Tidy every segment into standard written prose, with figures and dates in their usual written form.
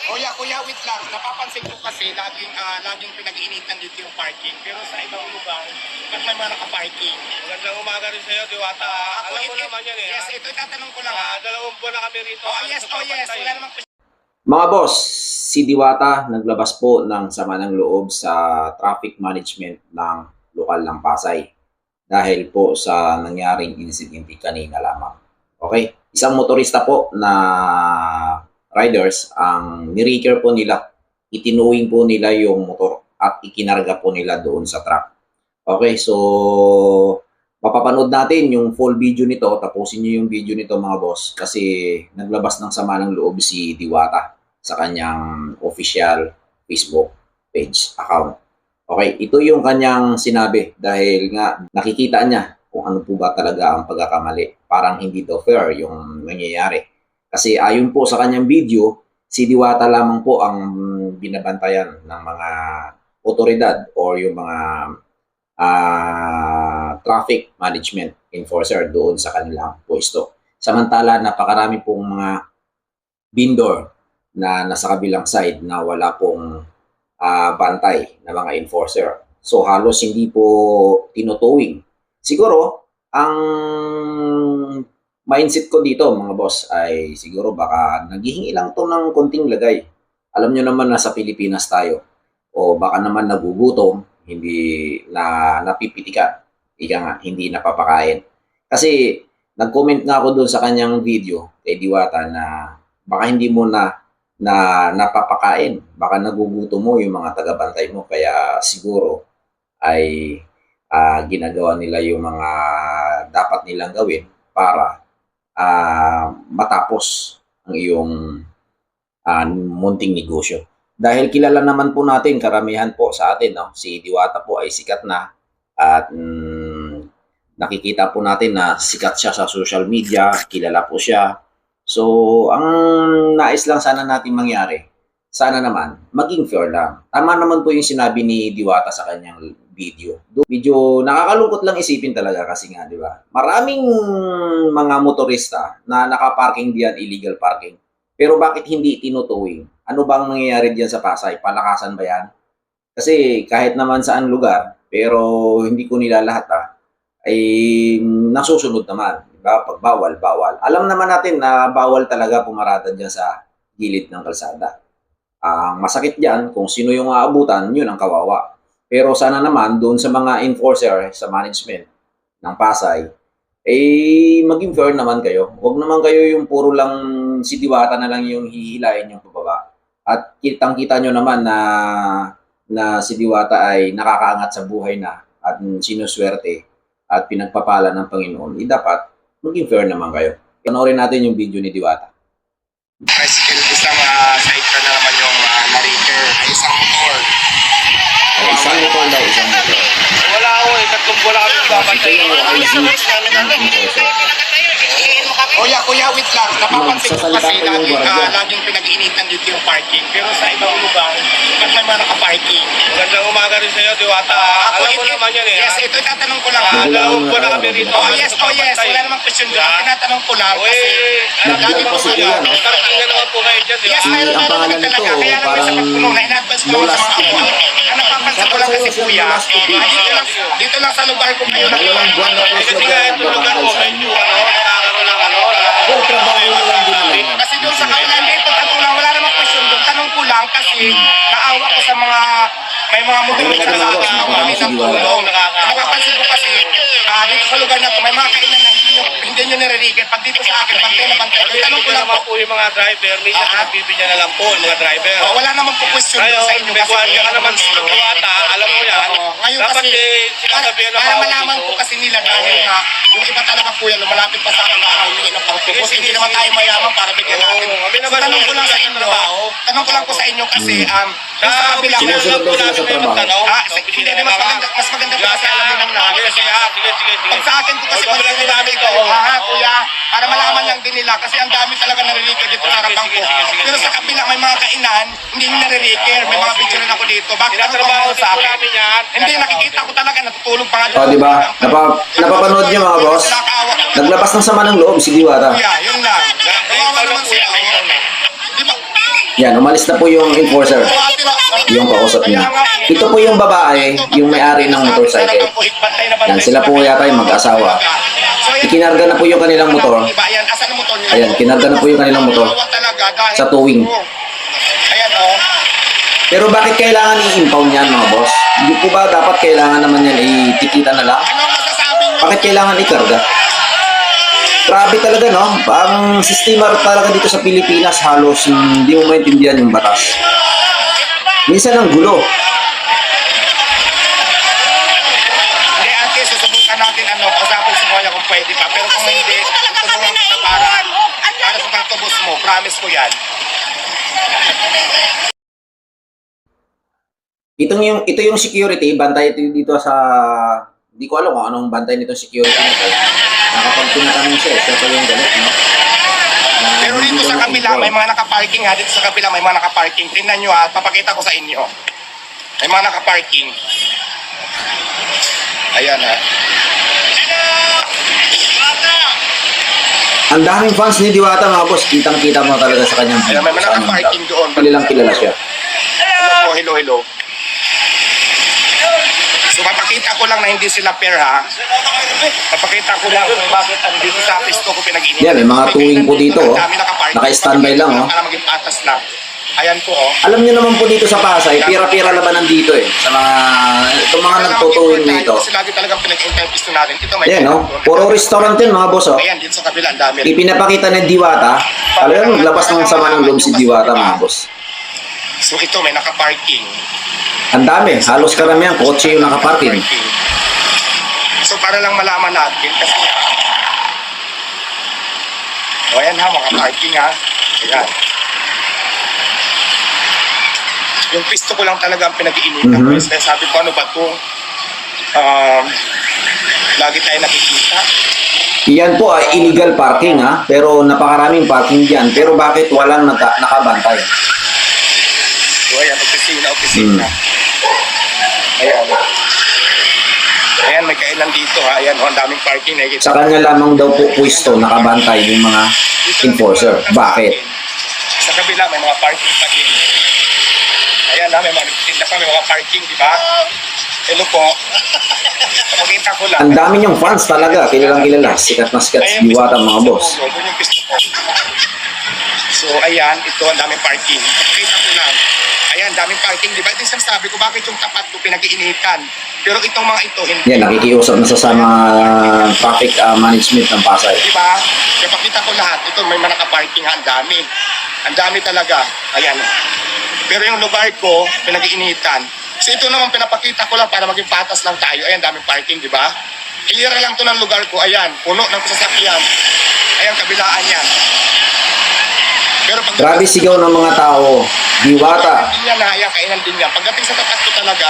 Kuya, wait lang. Napapansin ko kasi laging pinag-iinitan dito yung parking. Pero sa ibang lugar, ba't may mga naka-parking? Magandang umaga rin sa'yo, Diwata. Alam mo naman yan eh. Yes, ito itatanong ko lang. Dalawang buwan na kami rito. Yes. Wala namang Mga boss, si Diwata naglabas po ng sama ng loob sa traffic management ng lokal ng Pasay dahil po sa nangyaring insidente kanina lamang. Okay? Isang motorista po na riders ang niraker po nila. Itinuwing po nila yung motor at ikinarga po nila doon sa truck. Okay, so mapapanood natin yung full video nito. Tapusin nyo yung video nito mga boss kasi naglabas ng sama ng loob si Diwata sa kanyang official Facebook page account. Okay, ito yung kanyang sinabi dahil nga nakikita niya kung ano po ba talaga ang pagkakamali. Parang hindi daw fair yung nangyayari. Kasi ayon po sa kanyang video, si Diwata lamang po ang binabantayan ng mga otoridad or yung mga traffic management enforcer doon sa kanilang pwesto. Samantala, napakarami pong mga vendor na nasa kabilang side na wala pong bantay na mga enforcer. So halos hindi po tinutowing. Siguro, ang mindset ko dito mga boss ay siguro baka naghihingi lang to ng konting lagay. Alam nyo naman na sa Pilipinas tayo o baka naman nagugutom, hindi na napipitikan, hindi napapakain. Kasi nag-comment nga ako doon sa kanyang video kay Diwata na baka hindi mo na napapakain, baka nagugutom mo yung mga tagabantay mo, kaya siguro ay ginagawa nila yung mga dapat nilang gawin para matapos ang iyong munting negosyo. Dahil kilala naman po natin, karamihan po sa atin, no? Si Diwata po ay sikat na at nakikita po natin na sikat siya sa social media, kilala po siya. So, ang nais lang sana natin mangyari, sana naman, maging fair lang. Tama naman po yung sinabi ni Diwata sa kanyang video. Medyo nakakalungkot lang isipin talaga kasi nga, di ba? Maraming mga motorista na nakaparking diyan, illegal parking. Pero bakit hindi tinutowing? Ano bang nangyayari diyan sa Pasay? Palakasan ba yan? Kasi kahit naman saan lugar, pero hindi ko nila lahat ay nasusunod naman. Diba? Pag bawal, bawal. Alam naman natin na bawal talaga pumarada dyan sa gilid ng kalsada. Ang masakit dyan, kung sino yung aabutan, yun ang kawawa. Pero sana naman, doon sa mga enforcer, sa management ng Pasay, maging fair naman kayo. Huwag naman kayo yung puro lang si Diwata na lang yung hihilain yung pababa. At kitang-kita nyo naman na si Diwata ay nakakaangat sa buhay na at sinuswerte at pinagpapala ng Panginoon. Dapat maging fair naman kayo. Panoorin natin yung video ni Diwata. tricycle, isang sidecar na naman yung naraker, isang motor. Isang motor daw, isang motor. Wala ako eh. Tatlong buwan na kami babantay. Kuya, wait lang. Napapansin ko kasi laging pinag-iinitan dito yung parking. Pero sa ibang lugar, ba't may mga naka-parking? Magandang umaga rin sa'yo, Diwata. Alam mo naman yan eh. Yes, ito itatanong ko lang. Dalawang buwan na kami rito. Yes. Wala namang question doon. Ang tinatanong ko lang kasi lagi po kasi kayo. Parking na naman po kayo dyan, di ba? Yes, mayroon ang na pangalan naman talaga. nito, Kaya naman sa parang pagpuno na in-advance ko Lola sa mga Steve. kapwa. Ang napapansin ko lang kasi kuya, dito lang sa lugar ko kayo Dalawang buwan na po Kasi siya nga dyan ito lugar mo, medyo nakakaroon ng Yung trabaho nyo lang din naman. kasi doon sa kaulan dito, tanong lang, wala namang question doon. Tanong ko lang kasi naawa ko sa mga may mga motorista na nakakaawami ng tulong. Nakapansin ko kasi dito sa lugar na to, may mga kainan na hindi nyo nire-rigger. Pag dito sa akin, bantay na bantay. Tanong ko lang naman po. po yung mga driver. Minsan nagbibigyan na lang po yung mga driver. Wala namang po question doon sa Ngayon, inyo may kasi buwan ka naman dito, Diwata. Alam mo yan. ngayon Dapat kasi, sinasabihan na para bawal malaman dito. po kasi nila dahil nga, yung iba talaga kuya, lumalapit pa sa akin na humingi ng pangtubos. Sige, Hindi sige, naman sige. tayo mayaman para bigyan natin. Kami naman Tanong ko lang sa inyo, tanong ko lang po sa inyo kasi, doon sa kabila, Sinusunod daw sila sa trabaho. hindi, mas maganda po kasi alam niyo na. Sige. Pag sa akin po kasi Ikaw lang din namin to. kuya, para malaman lang din nila kasi ang dami talaga naririkir dito sa harapan ko. sige. Pero sa kabila may mga kainan, hindi nyo naririkir. May mga video rin ako dito. Bakit ano Tinatrabaho ba sa din po akin? namin yan. Hindi, nakikita ko talaga natutulog pa nga. O, di ba? Napapanood niyo mga boss? Naglabas ng sama ng loob si Diwata. Kuya, yun lang. Kawawa naman sila. Di ba? Yan, umalis na po yung enforcer. Yung kausap niya. Ito po yung babae, yung may-ari ng motorcycle. Yan, sila po yata yung mag-asawa. Ikinarga na po yung kanilang motor. Ayan, kinarga na po yung kanilang motor sa towing. Ayan, oh. Pero bakit kailangan i-impound yan, mga boss? Hindi po ba dapat kailangan naman yan itikita na lang? Ano masasabi niyo? Bakit kailangan ikarga? Grabe talaga, no? Ang sistema talaga dito sa Pilipinas, halos hindi mo maintindihan yung batas. Minsan ang gulo. Hindi, ate, susubukan natin kasapin si Kuya kung pwede pa. Pero kung hindi, tutulungan kita para sa pagtubos mo. Promise ko yan. Ito yung security, bantay ito dito sa... Hindi ko alam kung anong bantay nitong security nito. Nakapagpinatanong siya, siya pa yung galit, no? Pero dito sa kabila, may mga nakaparking ha. Dito sa kabila, may mga nakaparking. Tingnan nyo ha, papakita ko sa inyo. May mga nakaparking. Ayan ha. Ang daming fans ni Diwata, mga boss. Kitang-kita mo talaga sa kanyang Ayan, may mga nakaparking doon. Kilala siya. Hello, hello, hello. So papakita ko lang na hindi sila pair ha. Papakita ko lang kung bakit dito sa pisto ko pinag-init. Yan, may mga tuwing po dito, oh. Naka-standby lang, oh. Para maging patas lang. Ayan po, oh. Alam niyo naman po dito sa Pasay, pira-pira labanan dito eh. Sa mga, itong mga nagtutuwing dito. Kasi lagi talagang pinag-intay pisto natin. Ito may Yan, no? Puro restaurant yun, mga boss, oh. Ayan, dito sa kabila, ang dami. Ipinapakita ni Diwata, talagang maglabas ng sama ng loob si Diwata, mga boss. So ito, may nakaparking. Ang dami, halos karamihan, kotse yung nakaparking. So para lang malaman natin, kasi o ayan ha, mga parking ha. Ayan. Yung pisto ko lang talaga ang pinag-iinitan. Kasi sabi ko, ano ba ito? Lagi tayo nakikita. Iyan po ay illegal parking, ha? Pero napakaraming parking dyan. Pero bakit walang nakabantay? So ayan, opisina. Ayan. Ayan, may kailan dito ha. Ayan, ang daming parking. Sa kanya lamang daw po pwesto nakabantay yung mga enforcer. Bakit? Sa kabila, may mga parking pa din. Ayan ha, may mga tinda pa, may mga parking, di ba? Hello po. Pakita ko lang. Ang dami niyong fans talaga. Kilalang kilala. Sikat na sikat si Diwata, mga boss. Doon yung pisto ko. So ayan, ito ang daming parking. Pakita ko lang. Ayan, daming parking. Di ba? Ito yung sabi ko, bakit yung tapat ko pinag-iinitan? Pero itong mga ito, hindi. Yan, nakikiusap na sa mga traffic management ng Pasay. Di ba? Kaya pakita ko lahat. Ito, may mga nakaparking ha. Ang dami. Ang dami talaga. Ayan. Pero yung lugar ko, pinag-iinitan. So ito naman pinapakita ko lang para maging patas lang tayo. Ayan, daming parking, di ba? Clear lang to ng lugar ko. Ayan, puno ng sasakyan. Ayan, kabilaan yan. Pero pag Grabe sigaw ng mga tao. Diwata. din yan, ayan, kainan din yan. Pagdating sa tapat ko talaga,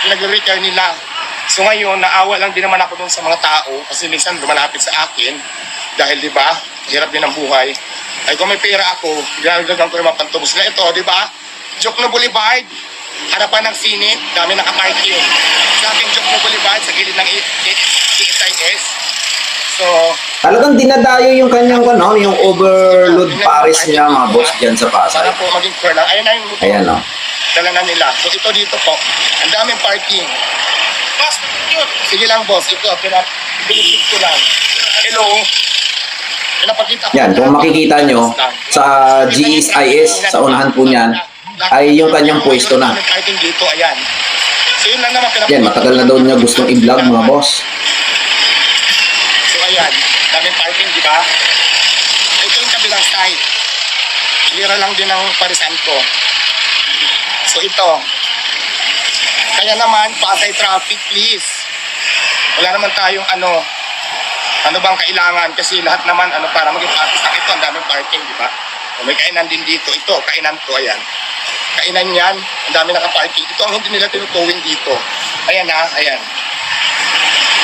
nag-repair nila. So ngayon, naawa lang din naman ako dun sa mga tao kasi minsan lumalapit sa akin dahil, di ba, hirap din ang buhay. Ay, kung may pera ako, ginagagan ko yung mga pantubos na ito, di ba? Jokno Boulevard, harapan ng sinit, dami nakaparking. Sa akin, Jokno Boulevard, sa gilid ng ESIS. So, Talagang dinadayo yung kanyang yung overload pares niya, mga boss, dyan sa Pasay. para po maging fair lang. Ayan na yung motor. Ayan, no? Dala na nila. So, ito dito po. Ang daming parking. Boss, cute. Sige lang, boss. Ito, pinipit ko lang. Hello. Pinapakita ko. Yan, kung makikita nyo, sa GSIS, sa unahan po niyan, ay yung kanyang pwesto na. Daming parking dito, ayan. So, yun lang naman pinapakita. Yan, matagal na daw niya gustong i-vlog, mga boss. So, ayan. Daming parking, di ba? Ito yung kabilang side. Lira lang din ang parisan ko. So, ito. Kaya naman, Pasay traffic, please. Wala naman tayong ano bang kailangan kasi lahat naman para maging patas na ito, ang daming parking, di ba? O, may kainan din dito. Ito, kainan ko, ayan. Kainan yan, ang dami nakaparking. Ito ang hindi nila tinutuwing dito. Ayan ha, ayan.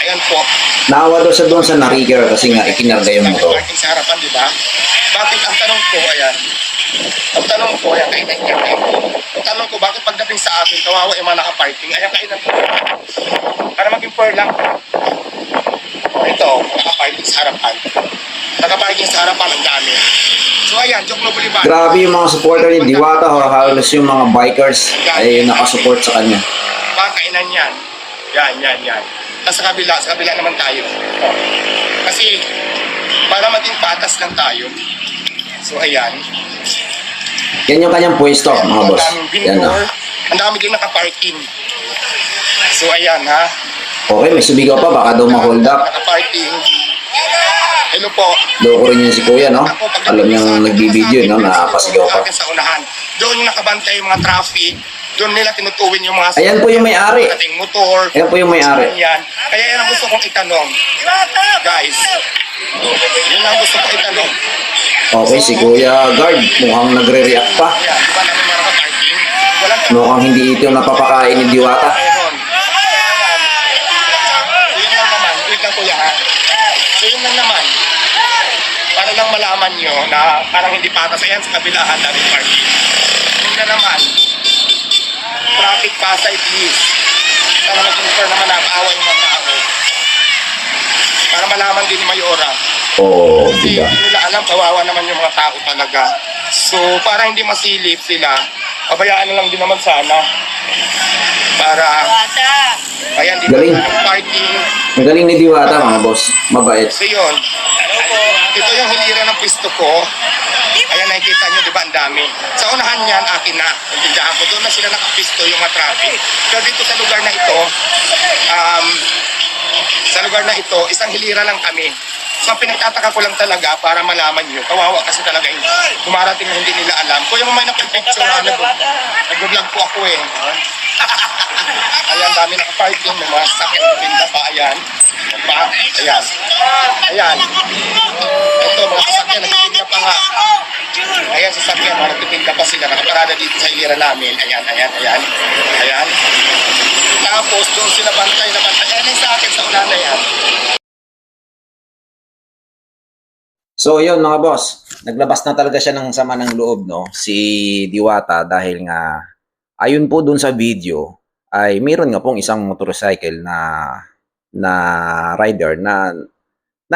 Ayan po. Naawa daw siya doon sa Narigger kasi nga ikinarga yung motor. Parking sa harapan, di ba? Bakit ang tanong ko, ayan. Ang tanong ko, ayan, kainan niya. Ang tanong ko, bakit pagdating sa akin, kawawa yung mga nakaparking, ayan, kainan ko. Para maging fair lang. Ito, nakaparking sa harapan. Nakaparking sa harapan, ang dami. So ayan, Jokno Boulevard. Grabe yung mga supporter ni Diwata, halos yung mga bikers ay nakasupport sa kanya. Mga kainan yan. Yan. Tapos sa kabila naman tayo. Oh. Kasi, para maging patas lang tayo. So ayan. Yan yung kanyang pwesto, mga boss. Ang daming Yan vendor. na. Ang dami din nakaparking. So ayan ha. Okay, may sumigaw pa, baka daw ma-hold up. Nakaparking. Hello po. Loko rin yun si Kuya, no? Alam niyang nagbibideo, no? Napasigaw pa. Sa unahan. Doon yung nakabantay yung mga traffic. Doon nila tinutuwin yung mga Ayan po yung may-ari. ating motor. Ayan po yung may-ari. Yan. Kaya yan ang gusto kong itanong. Guys, yun ang gusto kong itanong. Okay, si Kuya Guard, mukhang nagre-react pa. Yan, di ba namin meron ka parking? Walang Mukhang hindi ito napapakain ni Diwata. meron. So yun lang naman. Wait lang kuya ha. So yun lang naman. Para lang malaman nyo na parang hindi patas. Ayan sa kabilahan, dami parking. Yun na naman. Traffic Pasay, please. Para mag-infer naman nakaawa yung mga tao. Para malaman din ni Mayora. Oo, Kasi diba? hindi nila alam, kawawa naman yung mga tao talaga. So, para hindi masilip sila, pabayaan na lang din naman sana. Para, ayan, di ba, Galing. ng parking. Ang galing ni Diwata, mga boss. Mabait. So, yun. Ito yung hilira ng pisto ko. Ayan, nakikita nyo, di ba, ang dami. Sa unahan yan, akin na. Intindihan ko, doon na sila nakapisto yung mga traffic. Pero dito sa lugar na ito, isang hilira lang kami. So, ang pinagtataka ko lang talaga para malaman nyo, kawawa kasi talaga yung dumarating na hindi nila alam. Kuya mo may napipicture na nag-vlog po ako eh. Ayan, dami nakaparking, may mga sakit na pinda pa, ayan. Ayan. Ayan. Ito, mga sasakyan, nagpipinda pa nga. Ayan, sasakyan, mga nagpipinda pa sila. Nakaparada dito sa hilira namin. Ayan. Ayan. Tapos, doon sila bantay na bantay. Ayan yung sa akin sa ulan na yan. So, yun mga boss. Naglabas na talaga siya ng sama ng loob, no? Si Diwata dahil nga, ayon po dun sa video, ay mayroon nga pong isang motorcycle na rider na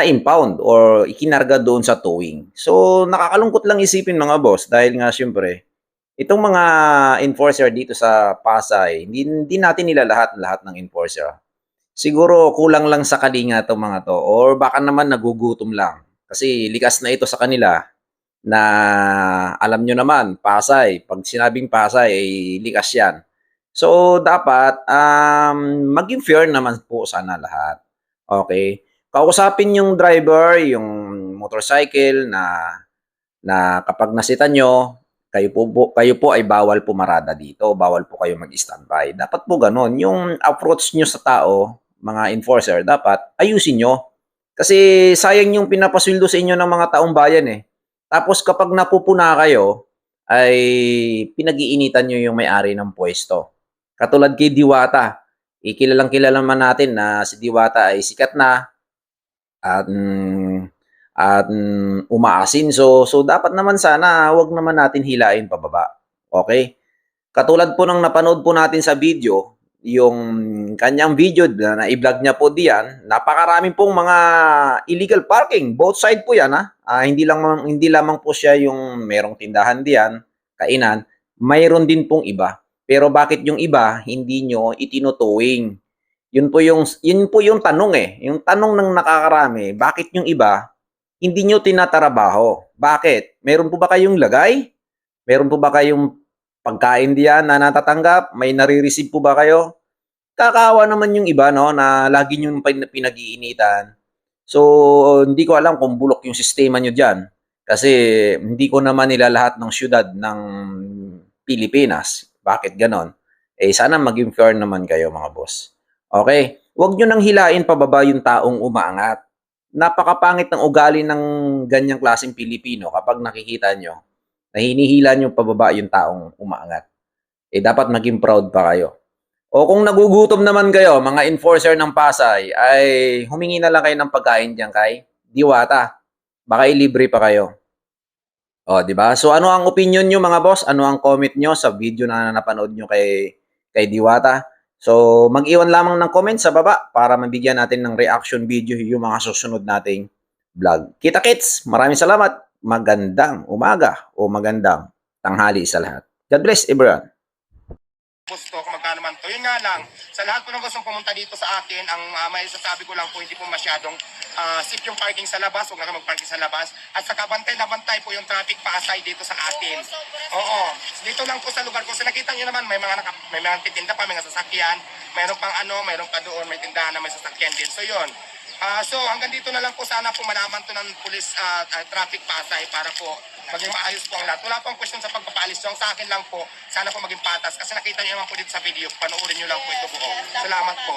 impound or ikinarga doon sa towing. So, nakakalungkot lang isipin mga boss dahil nga syempre, itong mga enforcer dito sa Pasay, hindi natin nila lahat ng enforcer. Siguro kulang lang sa kalinga itong mga to or baka naman nagugutom lang. Kasi likas na ito sa kanila na alam nyo naman, Pasay, pag sinabing Pasay, ay likas yan. So, dapat maging fair naman po sana lahat. Okay? Kausapin yung driver, yung motorcycle na kapag nasita nyo, kayo po ay bawal pumarada dito, bawal po kayo mag-standby. Dapat po ganun. Yung approach nyo sa tao, mga enforcer, dapat ayusin nyo. Kasi sayang yung pinapasweldo sa inyo ng mga taong bayan eh. Tapos kapag napupuna kayo, ay pinag-iinitan nyo yung may-ari ng pwesto. Katulad kay Diwata, kilalang kilala man natin na si Diwata ay sikat na at umaasin. So dapat naman sana wag naman natin hilain pababa. Okay? Katulad po ng napanood po natin sa video, yung kanyang video na i-vlog niya po diyan, napakaraming pong mga illegal parking. Both side po yan ha. Hindi lamang po siya yung merong tindahan diyan, kainan, mayroon din pong iba. Pero bakit yung iba hindi nyo itinutuwing? Yun po yung tanong eh. Yung tanong ng nakakarami, bakit yung iba hindi nyo tinatarabaho? Bakit? Meron po ba kayong lagay? Meron po ba kayong pagkain diyan na natatanggap? May nare-receive po ba kayo? Kakaawa naman yung iba no na lagi nyo pinag-iinitan. So, hindi ko alam kung bulok yung sistema nyo diyan. Kasi hindi ko naman nila lahat ng syudad ng Pilipinas. Bakit ganon? Sana maging fair naman kayo mga boss. Okay? Huwag nyo nang hilain pababa yung taong umaangat. Napakapangit ng ugali ng ganyang klaseng Pilipino kapag nakikita nyo na hinihila nyo pababa yung taong umaangat. Dapat maging proud pa kayo. O kung nagugutom naman kayo, mga enforcer ng Pasay, ay humingi na lang kayo ng pagkain diyan kay Diwata. Baka ilibre pa kayo. O, di ba? So, ano ang opinion nyo mga boss? Ano ang comment nyo sa video na napanood nyo kay Diwata? So, mag-iwan lamang ng comment sa baba para mabigyan natin ng reaction video yung mga susunod nating vlog. Kita-kits! Maraming salamat! Magandang umaga o magandang tanghali sa lahat. God bless everyone! gusto kung magkano man to. Yun nga lang, sa lahat po ng gustong pumunta dito sa akin, ang may sasabi ko lang po, hindi po masyadong safe yung parking sa labas, huwag na kayo mag-parking sa labas. At saka bantay na bantay po yung traffic paasay dito sa atin. Oo, dito lang po sa lugar ko. So nakita nyo naman, may mga titinda pa, may mga sasakyan, mayroon pang mayroon pa doon, may tindahan na may sasakyan din. So yun. So hanggang dito na lang po sana po malaman to ng police traffic pasay para po maging maayos po ang lahat. Wala pong question sa pagpapaalis. So ang sa akin lang po, sana po maging patas. Kasi nakita niyo naman po dito sa video, panoorin niyo lang po ito buo. Salamat po.